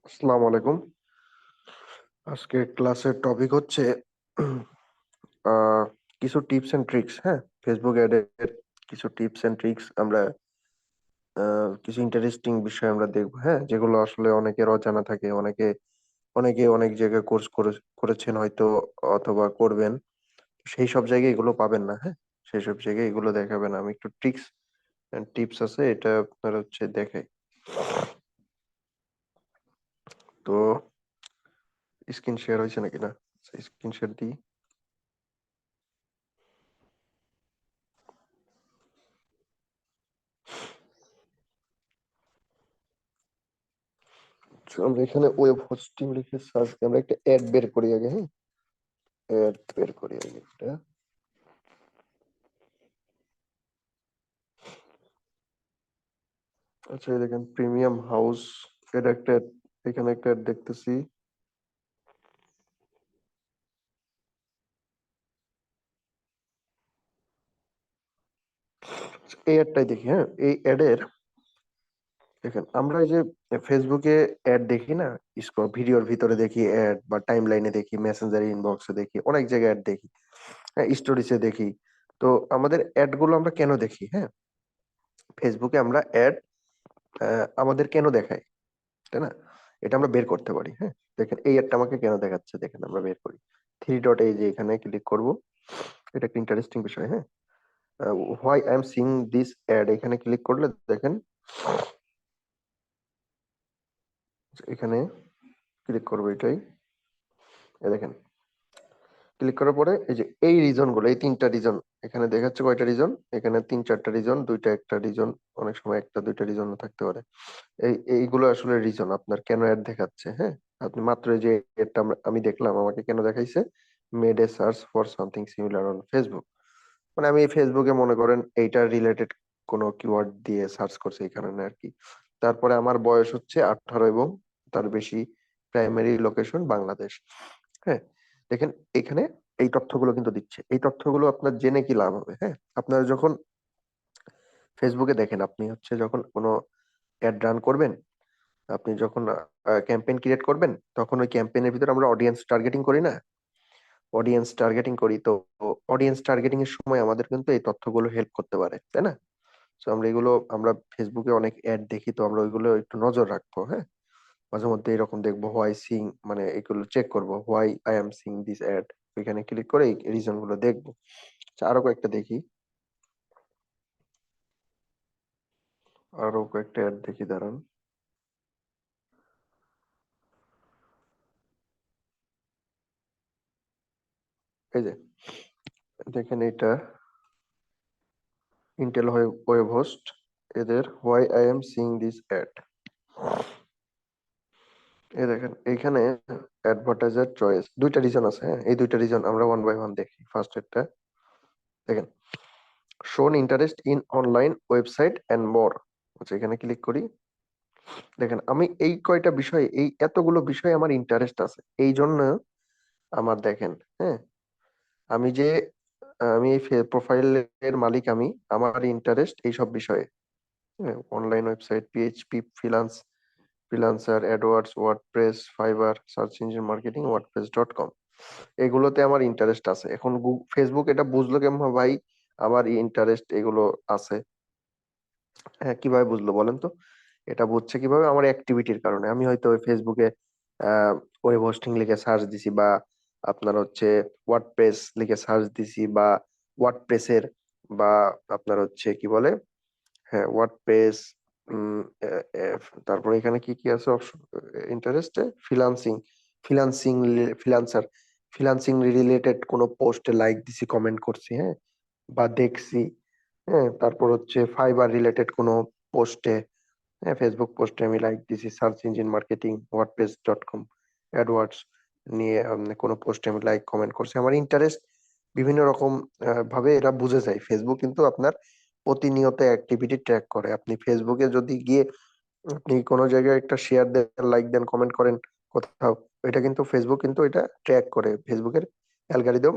আসসালামু আলাইকুম। আজকে ক্লাসের টপিক হচ্ছে আহ, কিছু টিপস এন্ড ট্রিক্স। হ্যাঁ, ফেসবুক অ্যাডের কিছু টিপস এন্ড ট্রিক্স আমরা কিছু ইন্টারেস্টিং বিষয় আমরা দেখবো। হ্যাঁ, যেগুলো আসলে অনেকের অজানা থাকে, অনেকে অনেক জায়গায় কোর্স করেছেন হয়তো, অথবা করবেন। সেই সব জায়গায় এগুলো পাবেন না। হ্যাঁ, সেই সব জায়গায় এগুলো দেখাবেন। আমি একটু ট্রিক্স এন্ড টিপস আছে, এটা আপনার হচ্ছে দেখাই। তো স্ক্রিন শেয়ার হয়েছে নাকি না? স্ক্রিন শেয়ার দিই। তো আমরা এখানে ওয়েব হোস্টিং লিখে সার্চ, আমরা একটা অ্যাড বের করি আগে। হ্যাঁ, অ্যাড বের করি আগে একটা। আচ্ছা, এই দেখেন প্রিমিয়াম হাউস, এটা একটা ad, এখানে একটা ad দেখতেছি। এই অ্যাডটাই দেখি। হ্যাঁ, এই অ্যাডের দেখেন, আমরা এই যে ফেসবুকে অ্যাড দেখি না, ভিডিওর ভিতরে দেখি অ্যাড, বা টাইম লাইনে দেখি, মেসেঞ্জার ইনবক্সে দেখি, অনেক জায়গায় অ্যাড দেখি। হ্যাঁ, স্টোরিজে দেখি। তো আমাদের অ্যাড গুলো আমরা কেন দেখি? হ্যাঁ, ফেসবুকে আমরা অ্যাড আমাদের কেন দেখায়, তাই না? এটা আমরা বের করতে পারি। হ্যাঁ, দেখেন এই অ্যাডটা আমাকে কেন দেখাচ্ছে, দেখেন আমরা বের করি। থ্রি ডট, এই যে এখানে ক্লিক করব। এটা একটা ইন্টারেস্টিং বিষয়। হ্যাঁ, why I am seeing this ad, এখানে ক্লিক করলে দেখেন, এখানে ক্লিক করবো এটাই। এই দেখেন, ক্লিক করার পরে এই যে এই রিজন গুলো, এই তিনটা রিজন এখানে দেখাচ্ছে। কয়টা রিজন? এখানে তিন চারটা রিজন, দুইটা একটা রিজন, অনেক সময় একটা দুইটা রিজন থাকতে পারে। এইগুলো আসলে রিজন আপনার কেন অ্যাড দেখাচ্ছে। হ্যাঁ, আপনি মাত্র এই যে এটা আমি দেখলাম, আমাকে কেন দেখাইছে, made a search for something similar on Facebook. মানে আমি ফেসবুকে মনে করেন এইটার রিলেটেড কোনো কিওয়ার্ড দিয়ে সার্চ করছি, এই কারণে আর কি। তারপরে আমার বয়স হচ্ছে 18 এবং তার বেশি, প্রাইমারি লোকেশন বাংলাদেশ। হ্যাঁ, দেখেন এখানে এই তথ্যগুলো কিন্তু দিচ্ছে। এই তথ্যগুলো আপনার জেনে কি লাভ হবে? হ্যাঁ, আপনারা যখন ফেসবুকে দেখেন, আপনি হচ্ছে যখন কোনো অ্যাড রান করবেন, আপনি যখন ক্যাম্পেইন ক্রিয়েট করবেন, তখন ওই ক্যাম্পেইনের ভিতরে আমরা অডিয়েন্স টার্গেটিং করি না? অডিয়েন্স টার্গেটিং করি তো। অডিয়েন্স টার্গেটিং এর সময় আমাদের কিন্তু এই তথ্যগুলো হেল্প করতে পারে, তাই না? তো আমরা এগুলো, আমরা ফেসবুকে অনেক অ্যাড দেখি, তো আমরা ওইগুলো একটু নজর রাখবো। হ্যাঁ, মাঝে মধ্যে এরকম দেখবো, হোয়াই সিং, মানে এগুলো চেক করবো, why I am seeing this ad. এখানে ক্লিক করে এই রিজন গুলো দেখবো। আচ্ছা, আরো কয়েকটা দেখি, আরো কয়েকটা অ্যাড দেখি, দাঁড়ান। এই যে দেখেন, এটা ইন্টেল ওয়েব হোস্ট, এদের why I am seeing this ad. এই দেখেন এইখানে অ্যাডভার্টাইজার চয়েস, দুইটা রিজন আছে। হ্যাঁ, এই দুইটা রিজন আমরা ওয়ান বাই ওয়ান দেখি। ফার্স্ট এরটা দেখেন, shown interest in online website and more. আচ্ছা, এখানে ক্লিক করি। দেখেন আমি এই কয়টা বিষয়, এই এতগুলো বিষয় আমার ইন্টারেস্ট আছে, এই জন্য আমার দেখেন। হ্যাঁ, আমি যে আমি এই প্রোফাইলের মালিক, আমি, আমার ইন্টারেস্ট এই সব বিষয়ে। Online website, PHP, freelancer, AdWords, WordPress, Fiverr, search engine marketing, ওয়ার্ডপ্রেস.com, এগুলোতে আমার ইন্টারেস্ট আছে। এখন ফেসবুক এটা বুঝলো কেমন ভাই আমার ইন্টারেস্ট এগুলো আছে? হ্যাঁ, কিভাবে বুঝলো বলেন তো? এটা বুঝছে কিভাবে? আমার অ্যাক্টিভিটির কারণে। আমি হয়তো ওই ফেসবুকে ওয়েব হোস্টিং লিখে সার্চ দিছি, বা আপনার হচ্ছে ওয়ার্ডপ্রেস লিখে সার্চ দিছি, বা ওয়ার্ডপ্রেসের, বা আপনার হচ্ছে কি বলে, হ্যাঁ ওয়ার্ডপ্রেস, উম, তারপরে এখানে কি কি আছে অপশন ইন্টারেস্টে, freelancing, freelancing freelancer, freelancing related কোনো পোস্টে লাইক দিছি, কমেন্ট করছি। হ্যাঁ, বা দেখছি। হ্যাঁ, তারপর হচ্ছে ফাইবার রিলেটেড কোনো পোস্টে, হ্যাঁ ফেসবুক পোস্টে আমি লাইক দিছি, সার্চ ইঞ্জিন মার্কেটিং, ওয়ার্ডপ্রেস.com, অ্যাডওয়ার্ডস নিয়ে কোনো পোস্টে আমি লাইক কমেন্ট করছি। আমার ইন্টারেস্ট বিভিন্ন রকম ভাবে এরা বুঝে যায়। ফেসবুক কিন্তু আপনার প্রতিনিয়ত অ্যাক্টিভিটি ট্র্যাক করে। আপনি ফেসবুকে যদি গিয়ে আপনি কোনো জায়গায় একটা শেয়ার দেন, লাইক দেন, কমেন্ট করেন কোথাও, এটা কিন্তু ফেসবুক কিন্তু এটা ট্র্যাক করে। ফেসবুকের অ্যালগরিদম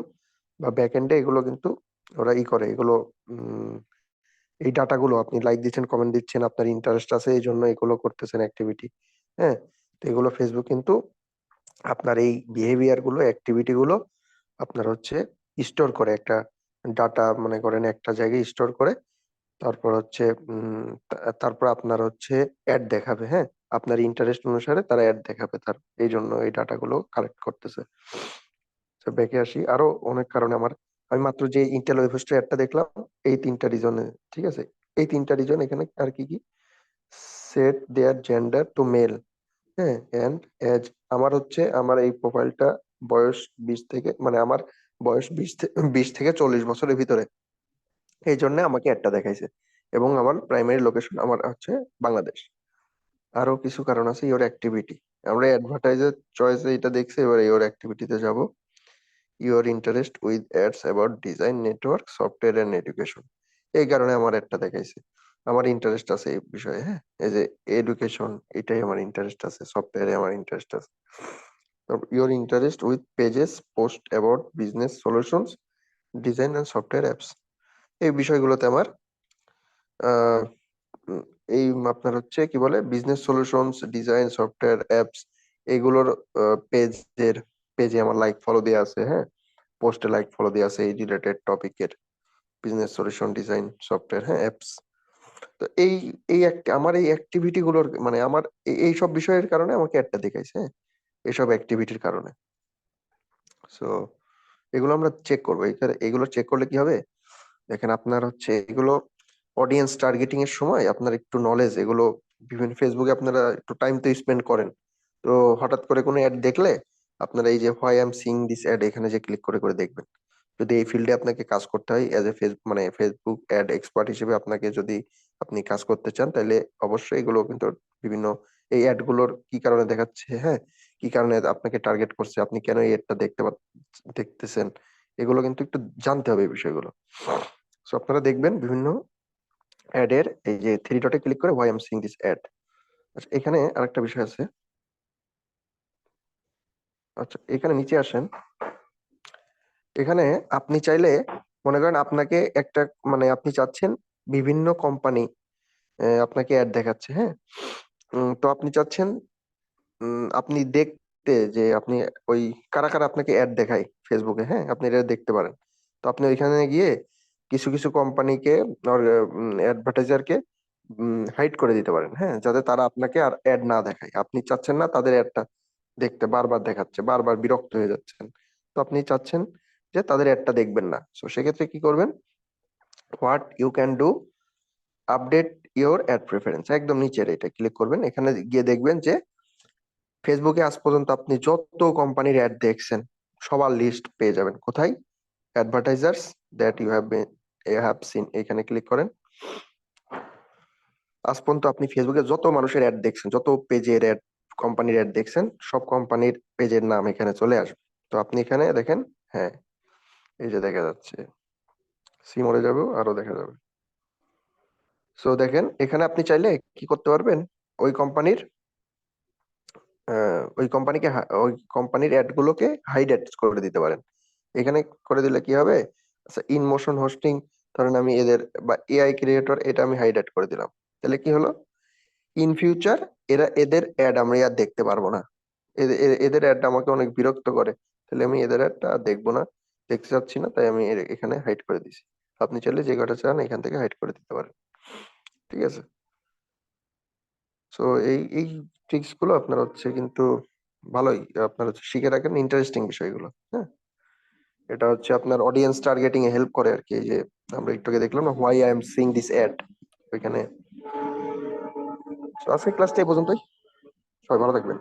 বা ব্যাকএন্ডে এগুলো কিন্তু ওরা করে এগুলো। উম, এই ডাটাগুলো, আপনি লাইক দিচ্ছেন, কমেন্ট দিচ্ছেন, আপনার ইন্টারেস্ট আছে, এই জন্য এগুলো করতেছেন অ্যাক্টিভিটি। হ্যাঁ, তো এগুলো ফেসবুক কিন্তু আপনার এই বিহেভিয়ার গুলো, অ্যাক্টিভিটি গুলো আপনার হচ্ছে স্টোর করে একটা ডাটা, মনে করেন একটা জায়গায় স্টোর করে, তারপর হচ্ছে তারপর আপনার হচ্ছে অ্যাড দেখাবে, হ্যাঁ? আপনার ইন্টারেস্ট অনুসারে তারা অ্যাড দেখাবে তার। এইজন্য এই ডাটা গুলো কালেক্ট করতেছে। তো ব্যাকে আসি। আরো অনেক কারণে আমি মাত্র যে ইন্টেল ওয়েবহোস্টের অ্যাডটা দেখলাম, এই ৩ টা রিজনে, ঠিক আছে? এই ৩ টা রিজন এখানে আর কি? Set their gender to male, হ্যাঁ? অ্যান্ড এজ, আমার এই প্রোফাইলটা বয়স ২০ থেকে, মানে আমার বয়স ২০ থেকে ৪০ বছরের ভিতরে। এইজন্য আমাকে অ্যাডটা দেখাইছে। এবং আমার প্রাইমারি লোকেশন আমার হচ্ছে বাংলাদেশ। আরো কিছু কারণ আছে, ইওর অ্যাক্টিভিটি। আমরা অ্যাডভার্টাইজার চয়েসে এটা দেখছি, এবার ইওর অ্যাক্টিভিটিতে যাব। Your interest with ads about design, network, software and education. এই কারণে আমার একটা দেখাইছে। আমার ইন্টারেস্ট আছে এই বিষয়ে, হ্যাঁ? এই যে এডুকেশন, এটাই আমার ইন্টারেস্ট আছে, সফটওয়্যারে আমার ইন্টারেস্ট আছে। Your interest with pages post about business solutions, design and software apps. এই বিষয়গুলোতে আমার আহ, উম, এই আপনার হচ্ছে কি বলে, business solutions, design, software apps, এগুলোর পেজে আমার লাইক ফলো দেওয়া আছে, হ্যাঁ? পোস্টে লাইক ফলো দেওয়া আছে এই রিলেটেড টপিকের, বিজনেস সলিউশন, ডিজাইন, সফটওয়্যার, হ্যাঁ, অ্যাপস। তো আমার এই অ্যাক্টিভিটি গুলোর, মানে আমার এই সব বিষয়ের কারণে আমাকে একটা দেখাইছে, হ্যাঁ? এইসব অ্যাক্টিভিটির কারণে। সো এগুলো আমরা চেক করবো। এগুলো চেক করলে কি হবে, দেখেন আপনার হচ্ছে এগুলো অডিয়েন্স টার্গেটিং এর সময় আপনার একটু নলেজ, এগুলো বিভিন্ন ফেসবুকে আপনারা একটু টাইম তো স্পেন্ড করেন। তো হঠাৎ করে কোনো অ্যাড দেখলে আপনারা এই যে why I am seeing this ad, এখানে যে ক্লিক করে করে দেখবেন। যদি এই ফিল্ডে আপনাকে কাজ করতে হয় as a Facebook ad expert হিসেবে, আপনাকে যদি আপনি কাজ করতে চান, তাহলে অবশ্যই এগুলো কিন্তু বিভিন্ন, এই অ্যাড গুলোর কি কারণে দেখাচ্ছে, হ্যাঁ, কি কারণে আপনাকে টার্গেট করছে, আপনি কেন এই অ্যাডটা দেখতেছেন, এগুলো কিন্তু একটু জানতে হবে এই বিষয়গুলো। সো আপনারা দেখবেন বিভিন্ন অ্যাড এর এই যে থ্রি ডটে ক্লিক করে why I am seeing this ad. আচ্ছা, এখানে আরেকটা বিষয় আছে। আচ্ছা, এখানে নিচে আসেন। এখানে আপনি চাইলে, মনে করেন আপনাকে একটা, মানে আপনি চাচ্ছেন বিভিন্ন কোম্পানি আপনাকে অ্যাড দেখাচ্ছে, হ্যাঁ? তো আপনি চাচ্ছেন আপনি দেখতে যে আপনি ওই কারা কারা আপনাকে অ্যাড দেখায় ফেসবুকে, হ্যাঁ? আপনি এটা দেখতে পারেন। তো আপনি ওইখানে গিয়ে কিছু কিছু কোম্পানিকে, অ্যাডভার্টাইজারকে হাইড করে দিতে পারেন, হ্যাঁ? যাতে তারা আপনাকে আর অ্যাড না দেখায়। আপনি চাচ্ছেন না তাদের অ্যাডটা দেখতে, বারবার দেখাচ্ছে, বারবার বিরক্ত হয়ে যাচ্ছেন। তো আপনি চাচ্ছেন যে তাদের অ্যাডটা দেখবেন না। সো সেক্ষেত্রে কি করবেন, what you can do, update your ad preference, একদম নিচের এটা ক্লিক করবেন। এখানে গিয়ে দেখবেন যে ফেসবুকে আজ পর্যন্ত আপনি যত কোম্পানির অ্যাড দেখছেন সবার লিস্ট পেয়ে যাবেন। কোথায়? Advertisers that you have seen, এখানে ক্লিক করেন। আজ পর্যন্ত আপনি ফেসবুকে যত মানুষের অ্যাড দেখছেন, যত পেজের অ্যাড, কোম্পানির অ্যাড দেখছেন, সব কোম্পানির পেজের নাম এখানে চলে আসবে। তো আপনি এখানে দেখেন, হ্যাঁ, এই যে দেখা যাচ্ছে, সি মরে যাবে, আরো দেখা যাবে। সো দেখেন এখানে আপনি চাইলে কি করতে পারবেন, ওই কোম্পানির ওই কোম্পানির অ্যাড গুলোকে হাইড করে দিতে পারেন। এখানে করে দিলে কি হবে, আচ্ছা, ইন মোশন হোস্টিং, ধরেন আমি এদের, বা এআই ক্রিয়েটর, এটা আমি হাইড করে দিলাম। তাহলে কি হলো, ইন ফিউচার এদের অ্যাড আমরা আর দেখতে পারবো না। এদের অ্যাড আমাকে অনেক বিরক্ত করে, তাহলে আমি এদের অ্যাডটা দেখবো না, দেখতে চাচ্ছি না, তাই আমি এখানে হাইড করে দিছি। আপনি চাইলে যে কটা চান এখান থেকে হাইড করে দিতে পারেন, ঠিক আছে? সো এই ট্রিক্স গুলো আপনার হচ্ছে কিন্তু ভালোই, আপনার হচ্ছে শিখে রাখেন, ইন্টারেস্টিং বিষয়গুলো, হ্যাঁ? এটা হচ্ছে আপনার অডিয়েন্স টার্গেটিং এ হেল্প করে আর কি। এই যে আমরা একটু আগে দেখলাম না, why I am seeing this ad, ওইখানে। তো আজকে ক্লাসটা এই পর্যন্তই। সবাই ভালো থাকবেন।